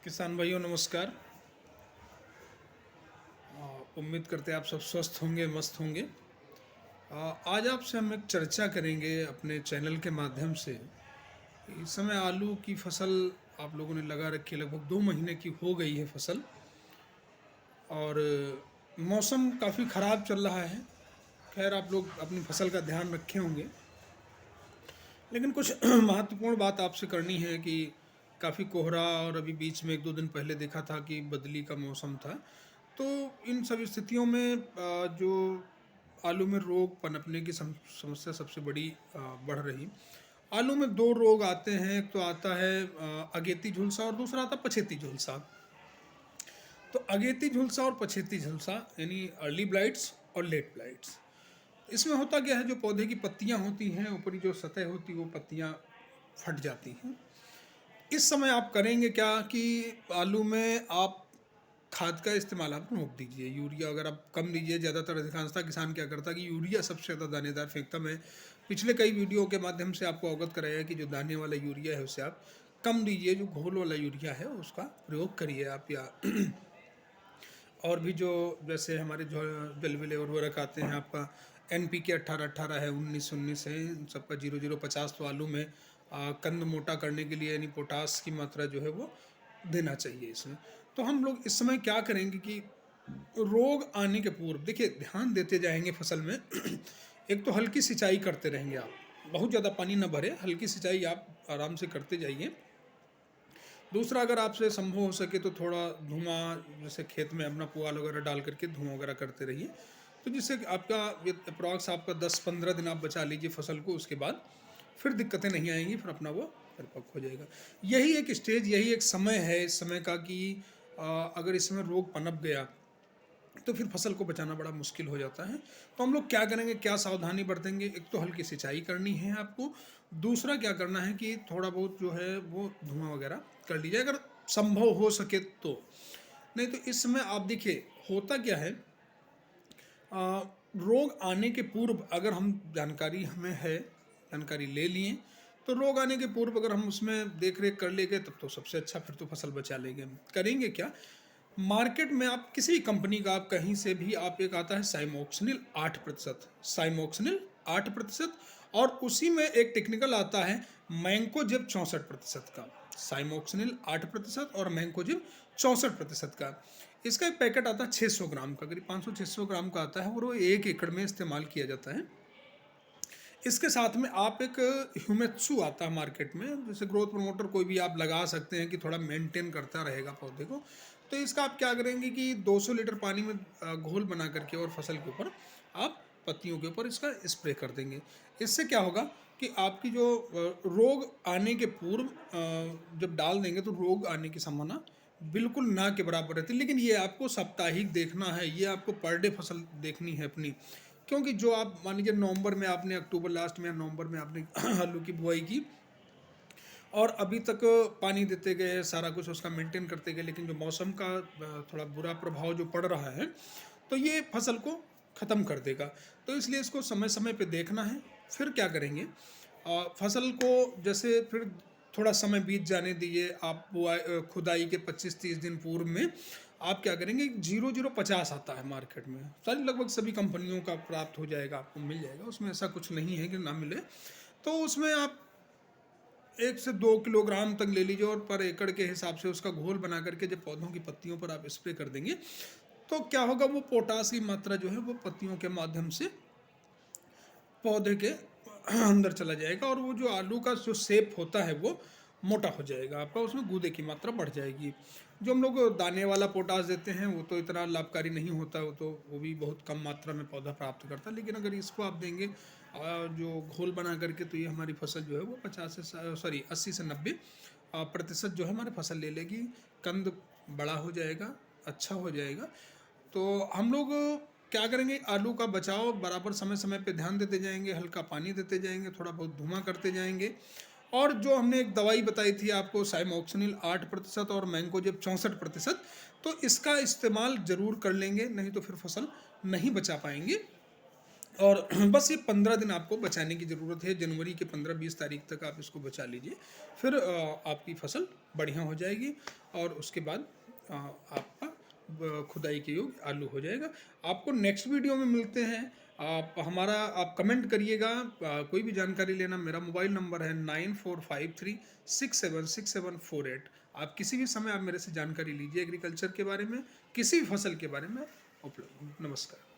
किसान भाइयों नमस्कार। उम्मीद करते हैं आप सब स्वस्थ होंगे, मस्त होंगे। आज आपसे हम एक चर्चा करेंगे अपने चैनल के माध्यम से। इस समय आलू की फसल आप लोगों ने लगा रखी है, लगभग 2 महीने की हो गई है फसल। और मौसम काफ़ी ख़राब चल रहा है। खैर आप लोग अपनी फसल का ध्यान रखे होंगे, लेकिन कुछ महत्वपूर्ण बात आपसे करनी है कि काफ़ी कोहरा और अभी बीच में 1-2 दिन पहले देखा था कि बदली का मौसम था। तो इन सब स्थितियों में जो आलू में रोग पनपने की समस्या सबसे बड़ी बढ़ रही। आलू में 2 रोग आते हैं, एक तो आता है अगेती झुलसा और दूसरा आता है पछेती झुलसा। तो अगेती झुलसा और पछेती झुलसा यानी अर्ली ब्लाइट्स और लेट ब्लाइट्स। इसमें होता क्या है, जो पौधे की पत्तियां होती हैं, ऊपरी जो सतह होती है वो पत्तियां फट जाती हैं। इस समय आप करेंगे क्या कि आलू में आप खाद का इस्तेमाल आप रोक दीजिए। यूरिया अगर आप कम दीजिए। ज़्यादातर अधिकांशतः किसान क्या करता है कि यूरिया सबसे ज़्यादा दानेदार फेंकता। मैं पिछले कई वीडियो के माध्यम से आपको अवगत कराया है कि जो दाने वाला यूरिया है उसे आप कम दीजिए, जो घोल वाला यूरिया है उसका प्रयोग करिए आप। या और भी जो जैसे हमारे जो जलविले उर्वरक आते हैं, आपका NPK 18-18 है, 19-19 है, इन सबका 00-50 तो आलू में कंद मोटा करने के लिए यानी पोटास की मात्रा जो है वो देना चाहिए इसमें। तो हम लोग इस समय क्या करेंगे कि रोग आने के पूर्व देखिए ध्यान देते जाएंगे फसल में। एक तो हल्की सिंचाई करते रहेंगे आप, बहुत ज़्यादा पानी न भरे, हल्की सिंचाई आप आराम से करते जाइए। दूसरा, अगर आपसे संभव हो सके तो थोड़ा धुआं, जैसे खेत में अपना पुआल वगैरह डाल करके धुआं वगैरह करते रहिए, तो जिससे कि आपका अप्रॉक्स आपका 10-15 दिन आप बचा लीजिए फसल को। उसके बाद फिर दिक्कतें नहीं आएंगी, फिर अपना वो परिपक्व हो जाएगा। यही एक स्टेज, यही एक समय है इस समय का कि अगर इसमें रोग पनप गया तो फिर फसल को बचाना बड़ा मुश्किल हो जाता है। तो हम लोग क्या करेंगे, क्या सावधानी बरतेंगे? एक तो हल्की सिंचाई करनी है आपको। दूसरा क्या करना है कि थोड़ा बहुत जो है वो धुआं वगैरह कर लीजिए अगर संभव हो सके तो। नहीं तो इस समय आप देखिए होता क्या है, रोग आने के पूर्व अगर हम जानकारी हमें है, जानकारी ले लिए, तो रोग आने के पूर्व अगर हम उसमें देख रेख कर लेंगे तब तो सबसे अच्छा, फिर तो फसल बचा लेंगे। करेंगे क्या, मार्केट में आप किसी कंपनी का, आप कहीं से भी, आप एक आता है साइमोक्सिनिल 8%, साइमोक्सिनिल 8%, और उसी में एक टेक्निकल आता है मैंकोजेब 64% का। साइमोक्सिनिल 8% और मैंकोजेब 64% का। इसका एक पैकेट आता है 600 ग्राम का, करीब 500-600 ग्राम का आता है, और वो 1 एकड़ में इस्तेमाल किया जाता है। इसके साथ में आप एक ह्यूमेत्सु आता है मार्केट में, जैसे ग्रोथ प्रमोटर कोई भी आप लगा सकते हैं कि थोड़ा मेंटेन करता रहेगा पौधे को। तो इसका आप क्या करेंगे कि 200 लीटर पानी में घोल बना करके और फसल के ऊपर आप पत्तियों के ऊपर इसका स्प्रे कर देंगे। इससे क्या होगा कि आपकी जो रोग आने के पूर्व जब डाल देंगे तो रोग आने की संभावना बिल्कुल ना के बराबर रहती है। लेकिन ये आपको साप्ताहिक देखना है, ये आपको पर डे फसल देखनी है अपनी। क्योंकि जो आप मान लीजिए नवंबर में आपने, अक्टूबर लास्ट में या नवंबर में आपने आलू की बुआई की और अभी तक पानी देते गए, सारा कुछ उसका मेंटेन करते गए, लेकिन जो मौसम का थोड़ा बुरा प्रभाव जो पड़ रहा है तो ये फसल को ख़त्म कर देगा। तो इसलिए इसको समय समय पे देखना है। फिर क्या करेंगे, फसल को जैसे फिर थोड़ा समय बीत जाने दीजिए। आप खुदाई के 25-30 दिन पूर्व में आप क्या करेंगे, 0050 आता है मार्केट में, सारी लगभग सभी कंपनियों का प्राप्त हो जाएगा, आपको मिल जाएगा। उसमें ऐसा कुछ नहीं है कि ना मिले। तो उसमें आप 1 से 2 किलोग्राम तक ले लीजिए और पर एकड़ के हिसाब से उसका घोल बना करके जब पौधों की पत्तियों पर आप स्प्रे कर देंगे तो क्या होगा, वो पोटास की मात्रा जो है वो पत्तियों के माध्यम से पौधे के अंदर चला जाएगा, और वो जो आलू का जो शेप होता है वो मोटा हो जाएगा आपका, उसमें गूदे की मात्रा बढ़ जाएगी। जो हम लोग दाने वाला पोटास देते हैं वो तो इतना लाभकारी नहीं होता, वो तो वो भी बहुत कम मात्रा में पौधा प्राप्त करता है। लेकिन अगर इसको आप देंगे जो घोल बना करके, तो ये हमारी फसल जो है वो 80 से 90% जो है हमारी फसल ले लेगी। कंद बड़ा हो जाएगा, अच्छा हो जाएगा। तो हम लोग क्या करेंगे, आलू का बचाव बराबर समय समय पे ध्यान देते जाएंगे, हल्का पानी देते जाएंगे, थोड़ा बहुत धुआं करते जाएंगे। और जो हमने एक दवाई बताई थी आपको, साइमोक्सिनिल 8% और मैंकोजेब 64%, तो इसका इस्तेमाल जरूर कर लेंगे, नहीं तो फिर फसल नहीं बचा पाएंगे। और बस ये 15 दिन आपको बचाने की ज़रूरत है। जनवरी के 15-20 तारीख तक आप इसको बचा लीजिए, फिर आपकी फसल बढ़िया हो जाएगी और उसके बाद आपका खुदाई के योग्य आलू हो जाएगा। आपको नेक्स्ट वीडियो में मिलते हैं। आप कमेंट करिएगा, कोई भी जानकारी लेना। मेरा मोबाइल नंबर है 9453676748। आप किसी भी समय आप मेरे से जानकारी लीजिए एग्रीकल्चर के बारे में, किसी भी फसल के बारे में उपलब्ध हूँ। नमस्कार।